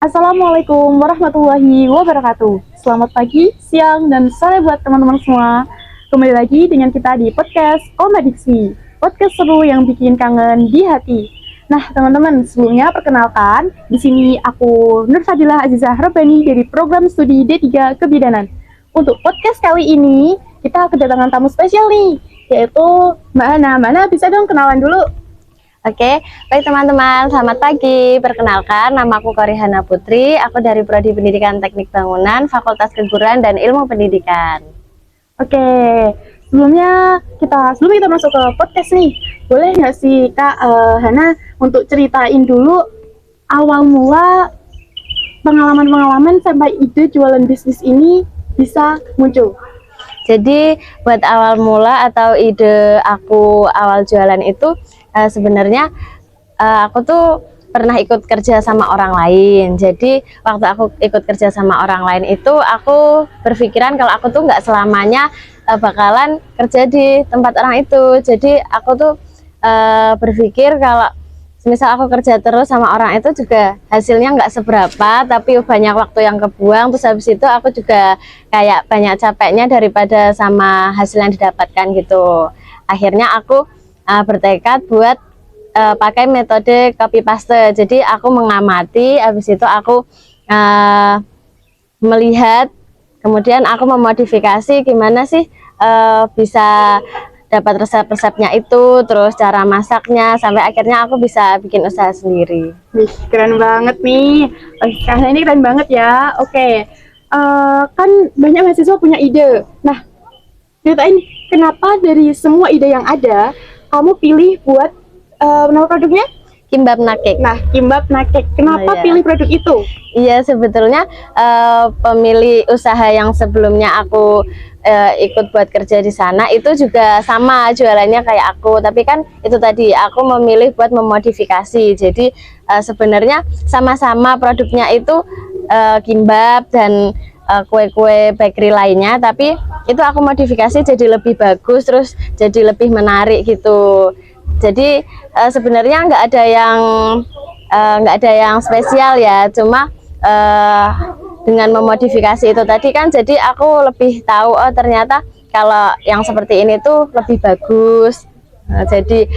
Assalamualaikum warahmatullahi wabarakatuh. Selamat pagi, siang, dan sore buat teman-teman semua. Kembali lagi dengan kita di podcast Komadiksi, podcast seru yang bikin kangen di hati. Nah, teman-teman, sebelumnya perkenalkan, di sini aku Nur Fadilah Azizah Rabbani dari program studi D3 Kebidanan. Untuk podcast kali ini, kita kedatangan tamu spesial nih, yaitu Mbak Hana. Mbak Hana, bisa dong kenalan dulu? Oke, baik teman-teman, selamat pagi. Perkenalkan, nama aku Korihana Putri. Aku dari Prodi Pendidikan Teknik Bangunan, Fakultas Keguruan dan Ilmu Pendidikan. Oke, sebelum kita masuk ke podcast nih, boleh nggak sih Kak Hana untuk ceritain dulu awal mula pengalaman-pengalaman sampai ide jualan bisnis ini bisa muncul? Jadi, buat awal mula atau ide aku awal jualan itu sebenarnya aku tuh pernah ikut kerja sama orang lain. Jadi waktu aku ikut kerja sama orang lain itu aku berpikiran kalau aku tuh nggak selamanya bakalan kerja di tempat orang itu. Jadi aku tuh berpikir kalau misal aku kerja terus sama orang itu juga hasilnya nggak seberapa, tapi banyak waktu yang kebuang. Terus habis itu aku juga kayak banyak capeknya daripada sama hasil yang didapatkan gitu. Akhirnya aku bertekad buat pakai metode copy paste. Jadi aku mengamati, habis itu aku melihat, kemudian aku memodifikasi gimana sih bisa dapat resep-resepnya itu, terus cara masaknya, sampai akhirnya aku bisa bikin usaha sendiri. Wih, keren banget nih. Karena ini keren banget ya. Oke, kan banyak mahasiswa punya ide. Nah, ceritain kenapa dari semua ide yang ada, kamu pilih buat nama produknya? Kimbab Nakek. Nah, Kimbab Nakek. Kenapa Iya. pilih produk itu? Iya, sebetulnya pemilik usaha yang sebelumnya aku ikut buat kerja di sana itu juga sama jualannya kayak aku, tapi kan itu tadi aku memilih buat memodifikasi. Jadi sebenarnya sama-sama produknya itu kimbab dan kue-kue bakery lainnya, tapi itu aku modifikasi jadi lebih bagus, terus jadi lebih menarik gitu. Jadi sebenarnya nggak ada yang spesial ya, cuma dengan memodifikasi itu tadi kan jadi aku lebih tahu, oh ternyata kalau yang seperti ini tuh lebih bagus. Jadi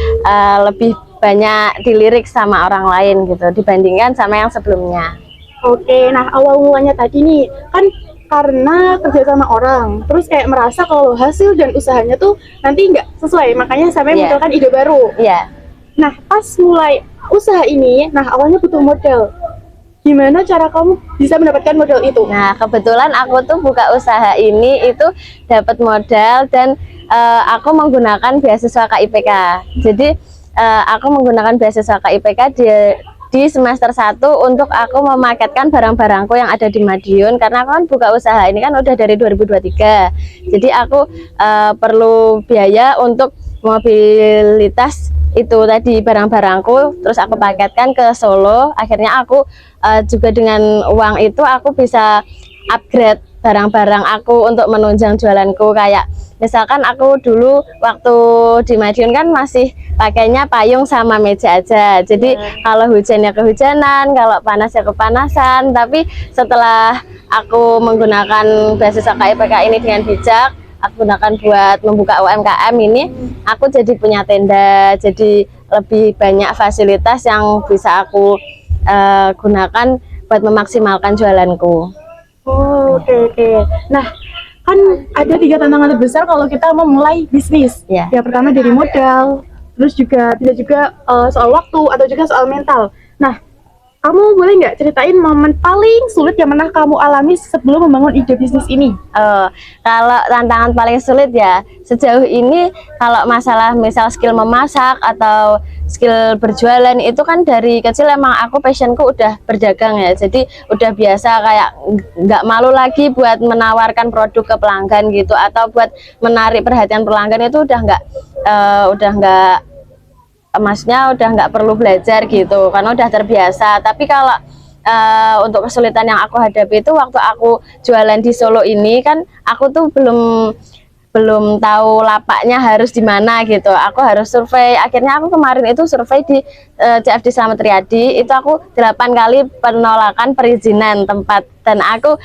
lebih banyak dilirik sama orang lain gitu dibandingkan sama yang sebelumnya. Oke, nah awal mulanya tadi nih, kan karena kerja sama orang, terus kayak merasa kalau hasil dan usahanya tuh nanti nggak sesuai, makanya sampai munculkan ide baru. Iya. Nah, pas mulai usaha ini, nah awalnya butuh modal. Gimana cara kamu bisa mendapatkan modal itu? Nah, kebetulan aku tuh buka usaha ini itu dapat modal dan aku menggunakan beasiswa KIPK. Jadi aku menggunakan beasiswa KIPK di semester 1 untuk aku memaketkan barang-barangku yang ada di Madiun, karena aku kan buka usaha ini kan udah dari 2023. Jadi aku perlu biaya untuk mobilitas itu tadi barang-barangku, terus aku paketkan ke Solo. Akhirnya aku juga dengan uang itu aku bisa upgrade barang-barang aku untuk menunjang jualanku. Kayak misalkan aku dulu waktu di Madiun kan masih pakainya payung sama meja aja, jadi kalau hujannya kehujanan, kalau panas ya kepanasan. Tapi setelah aku menggunakan beasiswa KIPK ini dengan bijak, aku gunakan buat membuka UMKM ini, aku jadi punya tenda, jadi lebih banyak fasilitas yang bisa aku gunakan buat memaksimalkan jualanku. Oh, oke. Nah, kan ada 3 tantangan terbesar kalau kita mau mulai bisnis. Ya. Yang pertama dari modal, terus juga bisa juga soal waktu atau juga soal mental. Nah, kamu boleh nggak ceritain momen paling sulit yang pernah kamu alami sebelum membangun ide bisnis ini? Kalau tantangan paling sulit ya sejauh ini, kalau masalah misal skill memasak atau skill berjualan itu kan dari kecil emang aku passionku udah berdagang ya, jadi udah biasa kayak nggak malu lagi buat menawarkan produk ke pelanggan gitu, atau buat menarik perhatian pelanggan itu udah nggak maksudnya udah nggak perlu belajar gitu karena udah terbiasa. Tapi kalau untuk kesulitan yang aku hadapi itu waktu aku jualan di Solo ini kan, aku tuh belum belum tahu lapaknya harus di mana gitu. Aku harus survei. Akhirnya aku kemarin itu survei di CFD Slamet Riyadi. Itu aku 8 kali penolakan perizinan tempat, dan aku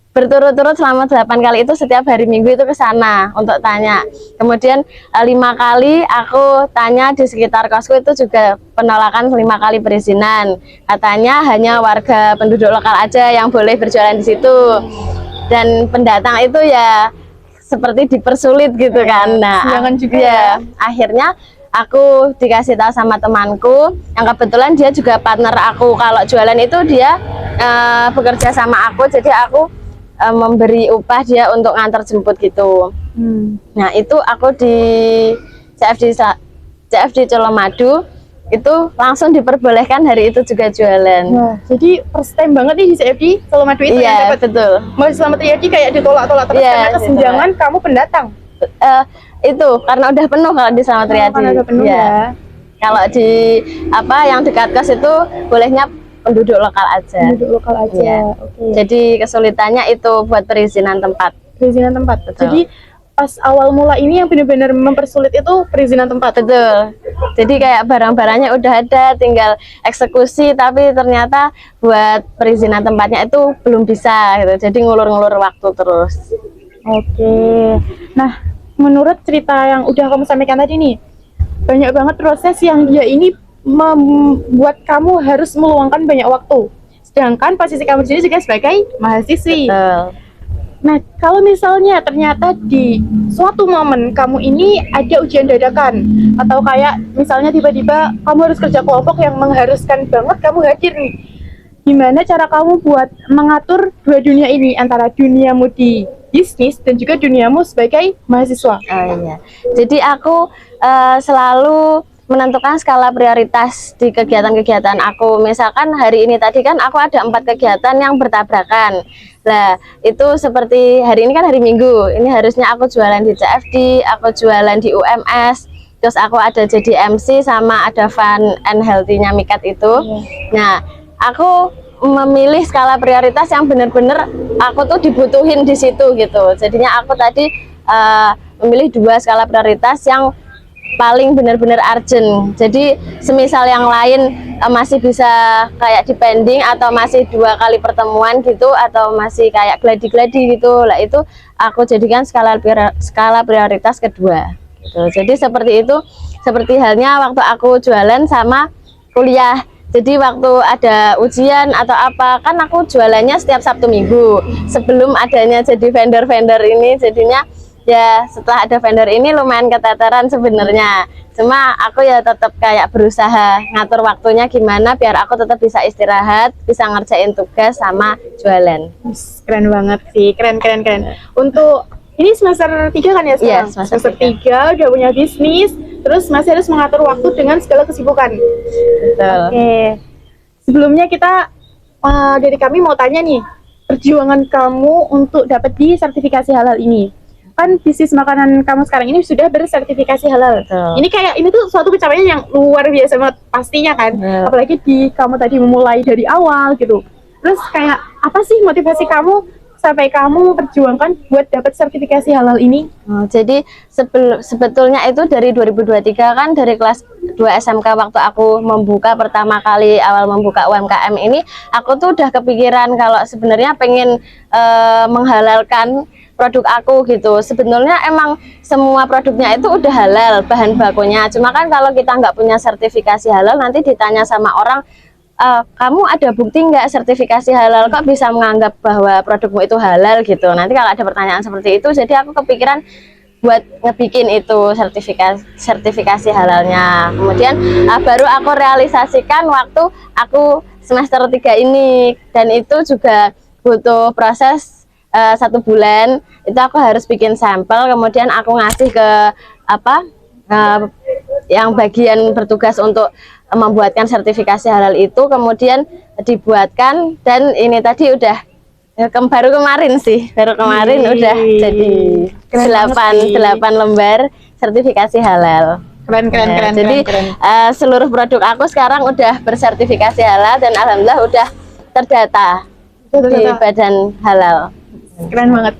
berturut-turut selama 8 kali itu setiap hari Minggu itu ke sana untuk tanya. Kemudian 5 kali aku tanya di sekitar kosku, itu juga penolakan 5 kali perizinan. Katanya hanya warga penduduk lokal aja yang boleh berjualan di situ. Dan pendatang itu ya seperti dipersulit gitu kan. Nah, jangan juga ya, akhirnya aku dikasih tahu sama temanku yang kebetulan dia juga partner aku. Kalau jualan itu dia bekerja sama aku, jadi aku memberi upah dia untuk ngantar jemput gitu. Nah, itu aku di CFD Colomadu itu langsung diperbolehkan hari itu juga jualan. Nah, jadi first time banget nih di CFD Colomadu itu yang Iya, dapat. betul. Mahasiswa Slamet Riyadi kayak ditolak-tolak terus Iya, karena kesenjangan kamu pendatang. Itu karena udah penuh kalau di Slamet Riyadi. Karena udah penuh ya. Kalau di yang dekat kos itu bolehnya penduduk lokal aja. Penduduk lokal aja. Iya. Oke. Jadi kesulitannya itu buat perizinan tempat. Perizinan tempat. Betul. Jadi pas awal mula ini yang benar-benar mempersulit itu perizinan tempat. Betul. Jadi kayak barang-barangnya udah ada, tinggal eksekusi, tapi ternyata buat perizinan tempatnya itu belum bisa gitu. Jadi ngulur-ngulur waktu terus. Oke. Nah, menurut cerita yang udah kamu sampaikan tadi nih, banyak banget proses yang dia ini membuat kamu harus meluangkan banyak waktu. Sedangkan posisi kamu sendiri juga sebagai mahasiswi. Betul. Nah, kalau misalnya ternyata di suatu momen kamu ini ada ujian dadakan, atau kayak misalnya tiba-tiba kamu harus kerja kelompok yang mengharuskan banget kamu hadir nih, gimana cara kamu buat mengatur dua dunia ini, antara duniamu di bisnis dan juga duniamu sebagai mahasiswa? Oh iya. Jadi aku selalu menentukan skala prioritas di kegiatan-kegiatan aku. Misalkan hari ini tadi kan aku ada 4 kegiatan yang bertabrakan. Nah, itu seperti hari ini kan hari Minggu. Ini harusnya aku jualan di CFD, aku jualan di UMS, terus aku ada jadi MC sama ada Fun and Healthy-nya Mikat itu. Nah, aku memilih skala prioritas yang benar-benar aku tuh dibutuhin di situ gitu. Jadinya aku tadi memilih 2 skala prioritas yang paling benar-benar urgent. Jadi semisal yang lain masih bisa kayak depending atau masih 2 kali pertemuan gitu, atau masih kayak gladi-gladi gitu, lah itu aku jadikan skala prioritas kedua gitu. Jadi seperti itu, seperti halnya waktu aku jualan sama kuliah. Jadi waktu ada ujian atau apa, kan aku jualannya setiap Sabtu Minggu. Sebelum adanya jadi vendor-vendor ini, jadinya ya setelah ada vendor ini lumayan keteteran sebenarnya. Cuma aku ya tetap kayak berusaha ngatur waktunya gimana biar aku tetap bisa istirahat, bisa ngerjain tugas sama jualan. Keren banget sih, keren. Untuk ini semester 3 kan ya sekarang? Iya, semester 3 udah punya bisnis, terus masih harus mengatur waktu dengan segala kesibukan. Betul. Oke. Sebelumnya kita dari kami mau tanya nih, perjuangan kamu untuk dapat di sertifikasi halal ini. Kan bisnis makanan kamu sekarang ini sudah bersertifikasi halal. Betul. Ini tuh suatu pencapaian yang luar biasa banget pastinya kan. Betul. Apalagi kamu tadi memulai dari awal gitu. Terus kayak apa sih motivasi kamu sampai kamu perjuangkan buat dapat sertifikasi halal ini? Jadi sebetulnya itu dari 2023 kan, dari kelas 2 SMK waktu aku pertama kali awal membuka UMKM ini, aku tuh udah kepikiran kalau sebenarnya pengen menghalalkan produk aku gitu. Sebenarnya emang semua produknya itu udah halal bahan bakunya, cuma kan kalau kita nggak punya sertifikasi halal, nanti ditanya sama orang, kamu ada bukti nggak sertifikasi halal, kok bisa menganggap bahwa produkmu itu halal gitu. Nanti kalau ada pertanyaan seperti itu, jadi aku kepikiran buat ngebikin itu sertifikasi halalnya. Kemudian baru aku realisasikan waktu aku semester 3 ini, dan itu juga butuh proses 1 bulan. Itu aku harus bikin sampel, kemudian aku ngasih ke yang bagian bertugas untuk membuatkan sertifikasi halal itu, kemudian dibuatkan, dan ini tadi udah baru kemarin udah jadi 8 lembar sertifikasi halal. Keren. Jadi seluruh produk aku sekarang udah bersertifikasi halal, dan alhamdulillah udah terdata di Badan Halal. Keren banget.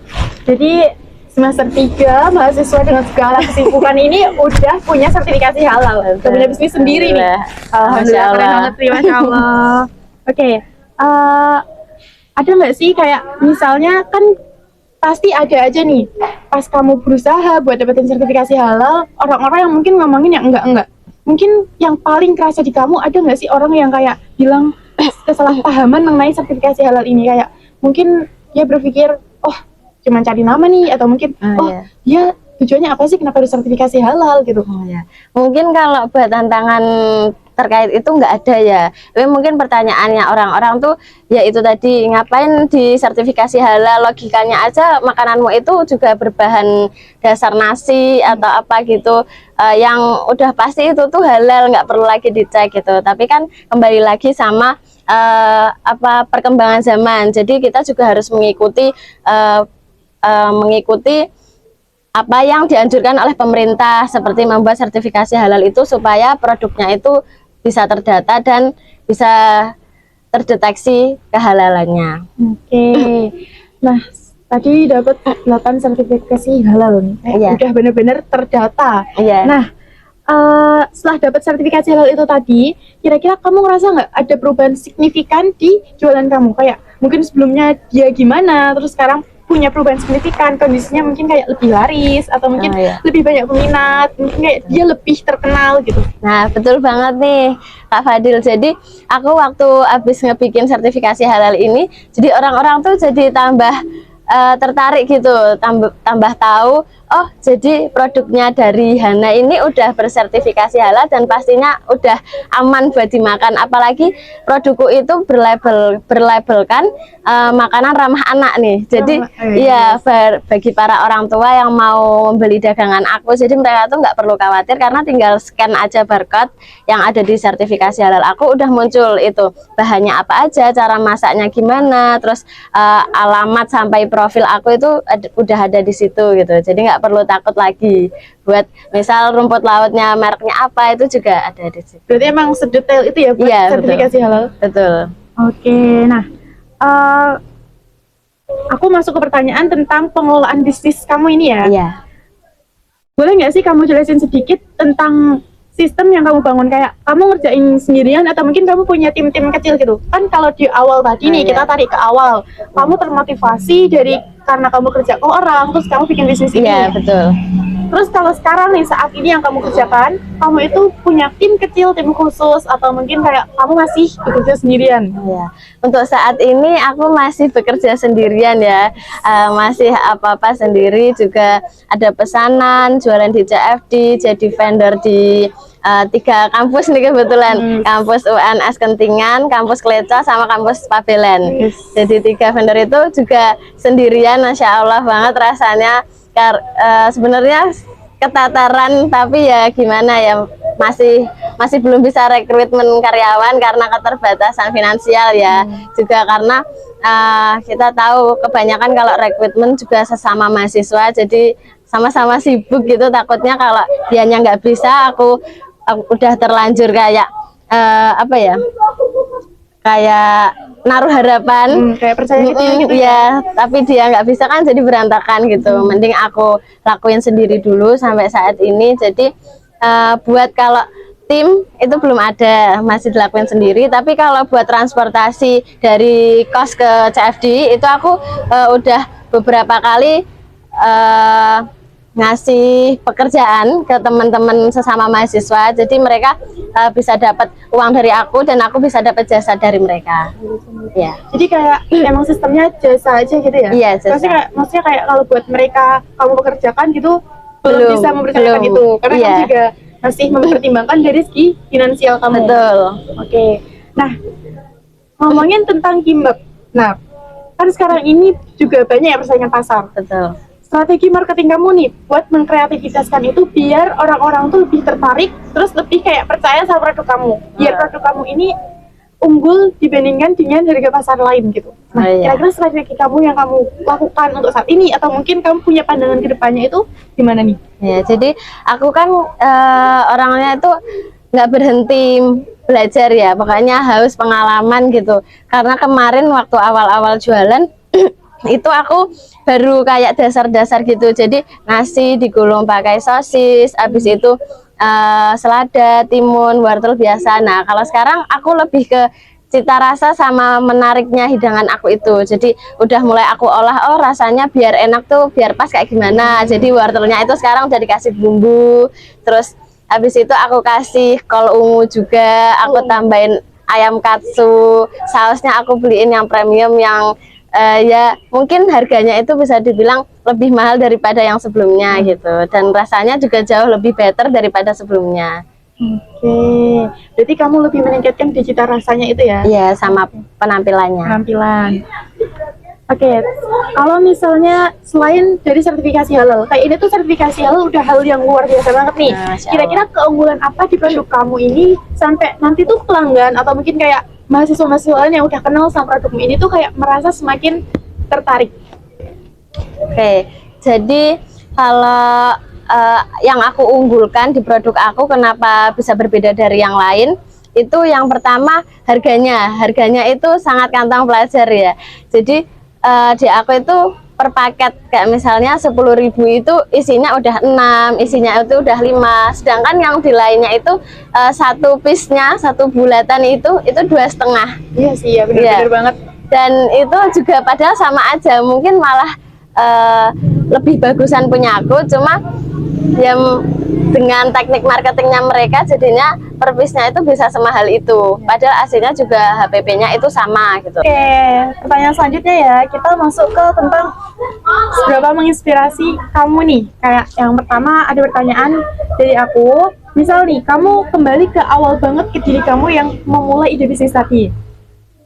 Jadi semester 3 mahasiswa dengan segala kesibukan ini udah punya sertifikasi halal, udah punya bisnis sendiri nih. Alhamdulillah, keren banget sih, Masya Allah. Oke, ada nggak sih kayak misalnya kan pasti ada aja nih pas kamu berusaha buat dapetin sertifikasi halal, orang-orang yang mungkin ngomongin yang enggak. Mungkin yang paling kerasa di kamu, ada nggak sih orang yang kayak bilang kesalahpahaman mengenai sertifikasi halal ini, kayak mungkin dia berpikir oh cuma cari nama nih, atau mungkin dia tujuannya apa sih, kenapa harus sertifikasi halal gitu. Mungkin kalau buat tantangan terkait itu nggak ada ya. Tapi mungkin pertanyaannya orang-orang tuh ya itu tadi, ngapain di sertifikasi halal, logikanya aja makananmu itu juga berbahan dasar nasi atau apa gitu, yang udah pasti itu tuh halal, nggak perlu lagi dicek gitu. Tapi kan kembali lagi sama perkembangan zaman, jadi kita juga harus mengikuti apa yang dianjurkan oleh pemerintah, seperti membuat sertifikasi halal itu supaya produknya itu bisa terdata dan bisa terdeteksi kehalalannya. Oke. Nah, tadi dapat 8 sertifikasi halal nih. Udah benar-benar terdata. Nah, setelah dapat sertifikasi halal itu tadi, kira-kira kamu ngerasa nggak ada perubahan signifikan di jualan kamu? Kayak mungkin sebelumnya dia gimana, terus sekarang punya perubahan signifikan, kondisinya mungkin kayak lebih laris, atau mungkin lebih banyak peminat, mungkin kayak dia lebih terkenal gitu. Nah, betul banget nih Kak Fadil. Jadi aku waktu habis ngebikin sertifikasi halal ini, jadi orang-orang tuh jadi tambah tertarik gitu, tambah tahu, oh jadi produknya dari Hana ini udah bersertifikasi halal dan pastinya udah aman buat dimakan. Apalagi produkku itu berlabelkan makanan ramah anak nih. Jadi bagi para orang tua yang mau membeli dagangan aku, jadi mereka tuh nggak perlu khawatir karena tinggal scan aja barcode yang ada di sertifikasi halal aku, udah muncul itu bahannya apa aja, cara masaknya gimana, terus alamat sampai profil aku itu udah ada di situ gitu. Jadi nggak perlu takut lagi buat misal rumput lautnya mereknya apa, itu juga ada di situ. Berarti emang sedetail itu ya buat sertifikasi halal? Betul. Oke, nah aku masuk ke pertanyaan tentang pengelolaan bisnis kamu ini ya. Boleh nggak sih kamu jelasin sedikit tentang sistem yang kamu bangun, kayak kamu ngerjain sendirian atau mungkin kamu punya tim-tim kecil gitu kan? Kalau di awal tadi nih kita tarik ke awal, kamu termotivasi dari karena kamu kerja ke orang, terus kamu bikin bisnis ini. Betul. Terus kalau sekarang nih, saat ini yang kamu kerjakan, kamu itu punya tim kecil, tim khusus, atau mungkin kayak kamu masih bekerja sendirian? Untuk saat ini aku masih bekerja sendirian ya, masih apa-apa sendiri, juga ada pesanan, jualan di CFD, jadi vendor di 3 kampus nih kebetulan, kampus UNS Kentingan, kampus Kleca, sama kampus Pabelen. Jadi 3 vendor itu juga sendirian, Masya Allah banget rasanya. Sebenarnya ketataran, tapi ya gimana ya, masih belum bisa rekrutmen karyawan karena keterbatasan finansial ya. Juga karena kita tahu kebanyakan kalau rekrutmen juga sesama mahasiswa, jadi sama-sama sibuk gitu. Takutnya kalau dianya nggak bisa, aku udah terlanjur kayak kayak naruh harapan, kayak percaya gitu ya, tapi dia nggak bisa kan, jadi berantakan gitu. Mending aku lakuin sendiri dulu sampai saat ini. Jadi buat kalau tim itu belum ada, masih dilakuin sendiri. Tapi kalau buat transportasi dari kos ke CFD itu aku udah beberapa kali ngasih pekerjaan ke teman-teman sesama mahasiswa, jadi mereka bisa dapat uang dari aku dan aku bisa dapat jasa dari mereka. Jadi kayak emang sistemnya jasa aja gitu ya? Jasa. Maksudnya kayak kalau buat mereka kamu pekerjakan gitu belum bisa mempercayakan itu, karena kamu juga masih mempertimbangkan dari segi finansial kamu. Betul. Oke. Nah, ngomongin tentang kimbab, nah kan sekarang ini juga banyak ya persaingan pasar. Betul. Strategi marketing kamu nih buat mengkreativitaskan itu biar orang-orang tuh lebih tertarik, terus lebih kayak percaya sama produk kamu, biar produk kamu ini unggul dibandingkan dengan harga pasar lain gitu. Nah, kira-kira strategi kamu yang kamu lakukan untuk saat ini, atau mungkin kamu punya pandangan ke depannya itu gimana nih? Jadi aku kan orangnya itu nggak berhenti belajar ya, pokoknya harus pengalaman gitu. Karena kemarin waktu awal-awal jualan Itu aku baru kayak dasar-dasar gitu. Jadi nasi digulung pakai sosis, habis itu selada, timun, wortel biasa. Nah, kalau sekarang aku lebih ke cita rasa sama menariknya hidangan aku itu. Jadi udah mulai aku olah, oh rasanya biar enak tuh, biar pas kayak gimana. Jadi wortelnya itu sekarang udah dikasih bumbu. Terus habis itu aku kasih kol ungu juga, aku tambahin ayam katsu. Sausnya aku beliin yang premium yang ya mungkin harganya itu bisa dibilang lebih mahal daripada yang sebelumnya gitu, dan rasanya juga jauh lebih better daripada sebelumnya. Oke, berarti kamu lebih meningkatkan di cita rasanya itu ya? Iya, sama penampilannya. Penampilan. Oke, kalau misalnya selain dari sertifikasi halal, kayak ini tuh sertifikasi halal udah hal yang luar biasa banget nih. Nah, Masya Kira-kira Allah. keunggulan apa di produk kamu ini sampai nanti tuh pelanggan atau mungkin kayak mahasiswa-mahasiswa lain yang udah kenal sama produkmu ini tuh kayak merasa semakin tertarik? Oke, jadi kalau yang aku unggulkan di produk aku, kenapa bisa berbeda dari yang lain, itu yang pertama harganya itu sangat kantong pelajar ya. Jadi di aku itu per paket kayak misalnya 10.000 itu isinya udah 6, isinya itu udah 5, sedangkan yang di lainnya itu satu piece-nya, satu bulatan itu 2,5. Iya sih, ya benar-benar banget. Dan itu juga padahal sama aja, mungkin malah lebih bagusan punya aku, cuma yang dengan teknik marketingnya mereka jadinya per piece-nya itu bisa semahal itu, padahal aslinya juga HPP-nya itu sama gitu. Oke, pertanyaan selanjutnya ya, kita masuk ke tentang seberapa menginspirasi kamu nih. Kayak yang pertama ada pertanyaan dari aku, misal nih, kamu kembali ke awal banget ke diri kamu yang memulai ide bisnis tadi.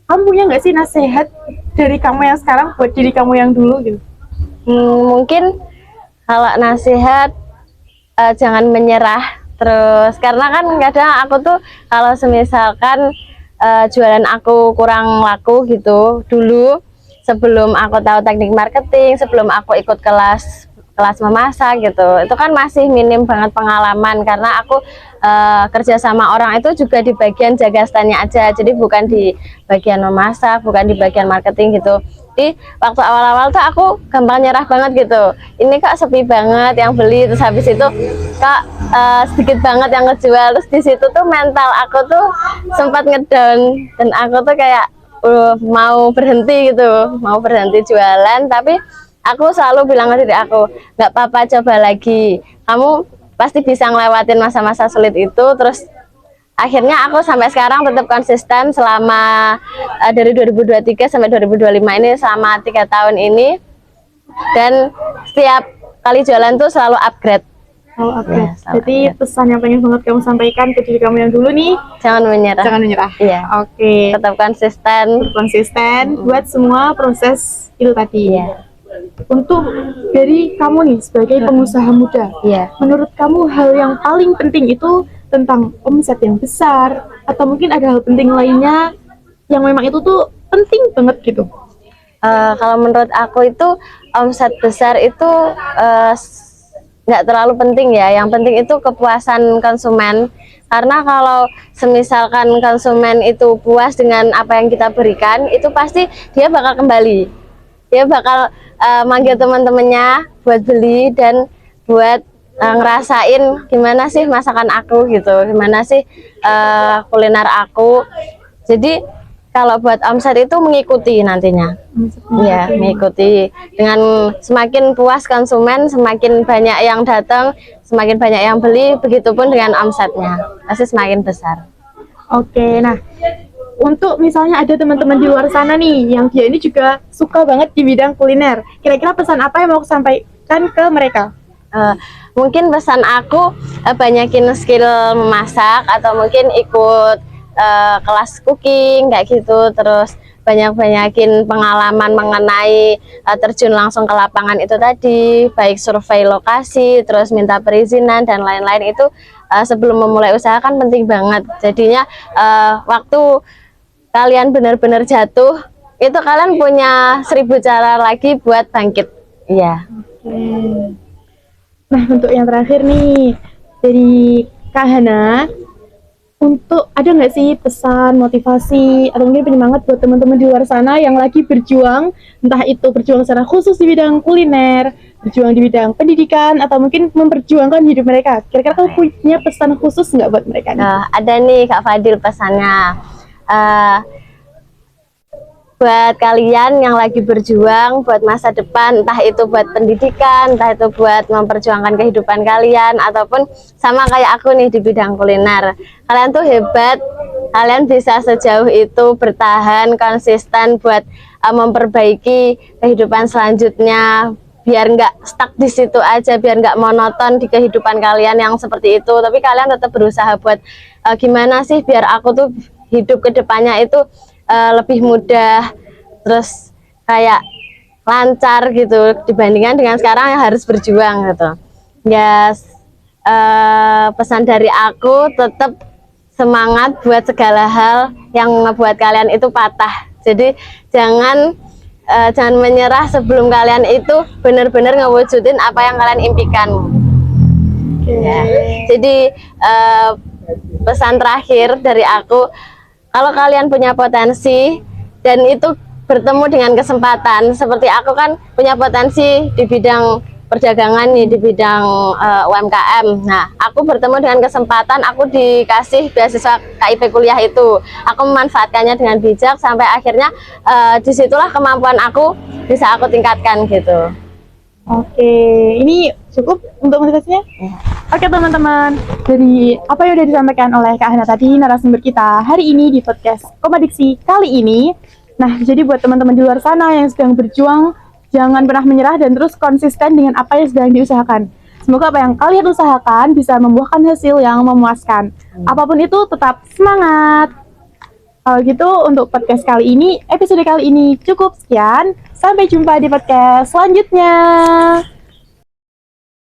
Kamu punya nggak sih nasihat dari kamu yang sekarang buat diri kamu yang dulu gitu? Mungkin kalau nasihat jangan menyerah terus, karena kan kadang aku tuh kalau semisalkan jualan aku kurang laku gitu dulu, sebelum aku tahu teknik marketing, sebelum aku ikut kelas memasak gitu, itu kan masih minim banget pengalaman, karena aku kerja sama orang itu juga di bagian jaga standnya aja, jadi bukan di bagian memasak, bukan di bagian marketing gitu. Jadi waktu awal-awal tuh aku gampang nyerah banget gitu, ini kok sepi banget yang beli, terus habis itu kok sedikit banget yang ngejual, terus di situ tuh mental aku tuh sempat ngedown, dan aku tuh kayak mau berhenti gitu, mau berhenti jualan. Tapi aku selalu bilang ke diri aku, nggak apa-apa, coba lagi, kamu pasti bisa ngelewatin masa-masa sulit itu. Terus akhirnya aku sampai sekarang tetap konsisten selama dari 2023 sampai 2025 ini, selama 3 tahun ini, dan setiap kali jualan tuh selalu upgrade. Oh, oke. Ya, Jadi pesan yang pengen banget kamu sampaikan ke diri kamu yang dulu nih, Jangan menyerah. jangan menyerah. Iya. Oke. Tetap konsisten. Konsisten buat semua proses itu tadi. Iya. Untuk dari kamu nih sebagai pengusaha muda, Iya. menurut kamu hal yang paling penting itu tentang omset yang besar atau mungkin ada hal penting lainnya yang memang itu tuh penting banget gitu? Kalau menurut aku itu omset besar itu nggak terlalu penting ya. Yang penting itu kepuasan konsumen. Karena kalau semisalkan konsumen itu puas dengan apa yang kita berikan, itu pasti dia bakal kembali. Dia bakal manggil teman-temannya buat beli dan buat ngerasain gimana sih masakan aku gitu, gimana sih kuliner aku. Jadi kalau buat omset itu mengikuti nantinya. Ya, mengikuti. Dengan semakin puas konsumen, semakin banyak yang datang, semakin banyak yang beli, begitupun dengan omsetnya pasti semakin besar. Oke, nah untuk misalnya ada teman-teman di luar sana nih yang dia ini juga suka banget di bidang kuliner, kira-kira pesan apa yang mau aku sampaikan ke mereka? Mungkin pesan aku banyakin skill memasak, atau mungkin ikut kelas cooking kayak gitu, terus banyakin pengalaman mengenai terjun langsung ke lapangan itu tadi, baik survei lokasi, terus minta perizinan dan lain-lain. Itu sebelum memulai usaha kan penting banget. Jadinya waktu kalian benar-benar jatuh, itu kalian punya 1000 cara lagi buat bangkit. Iya. Nah, untuk yang terakhir nih dari Kak Hana, untuk ada nggak sih pesan motivasi atau mungkin penyemangat buat teman-teman di luar sana yang lagi berjuang, entah itu berjuang secara khusus di bidang kuliner, berjuang di bidang pendidikan, atau mungkin memperjuangkan hidup mereka. Kira-kira kamu punya pesan khusus nggak buat mereka nih? Ada nih Kak Fadil pesannya. Eh, buat kalian yang lagi berjuang buat masa depan, entah itu buat pendidikan, entah itu buat memperjuangkan kehidupan kalian, ataupun sama kayak aku nih di bidang kuliner. Kalian tuh hebat, kalian bisa sejauh itu bertahan konsisten buat memperbaiki kehidupan selanjutnya, biar nggak stuck di situ aja, biar nggak monoton di kehidupan kalian yang seperti itu. Tapi kalian tetap berusaha buat gimana sih biar aku tuh hidup kedepannya itu lebih mudah, terus kayak lancar gitu dibandingkan dengan sekarang yang harus berjuang gitu. Pesan dari aku, tetap semangat buat segala hal yang ngebuat kalian itu patah. Jadi jangan menyerah sebelum kalian itu benar-benar ngewujudin apa yang kalian impikan. Ya. Jadi pesan terakhir dari aku, kalau kalian punya potensi dan itu bertemu dengan kesempatan, seperti aku kan punya potensi di bidang perdagangan nih, di bidang UMKM. Nah, aku bertemu dengan kesempatan, aku dikasih beasiswa KIP kuliah itu. Aku memanfaatkannya dengan bijak sampai akhirnya disitulah kemampuan aku bisa aku tingkatkan gitu. Oke, ini cukup untuk motivasinya? Oke teman-teman, dari apa yang sudah disampaikan oleh Kak Hana tadi, narasumber kita hari ini di podcast Komadiksi kali ini. Nah, jadi buat teman-teman di luar sana yang sedang berjuang, jangan pernah menyerah dan terus konsisten dengan apa yang sedang diusahakan. Semoga apa yang kalian usahakan bisa membuahkan hasil yang memuaskan. Apapun itu, tetap semangat! Kalau gitu, untuk podcast kali ini, episode kali ini cukup sekian. Sampai jumpa di podcast selanjutnya.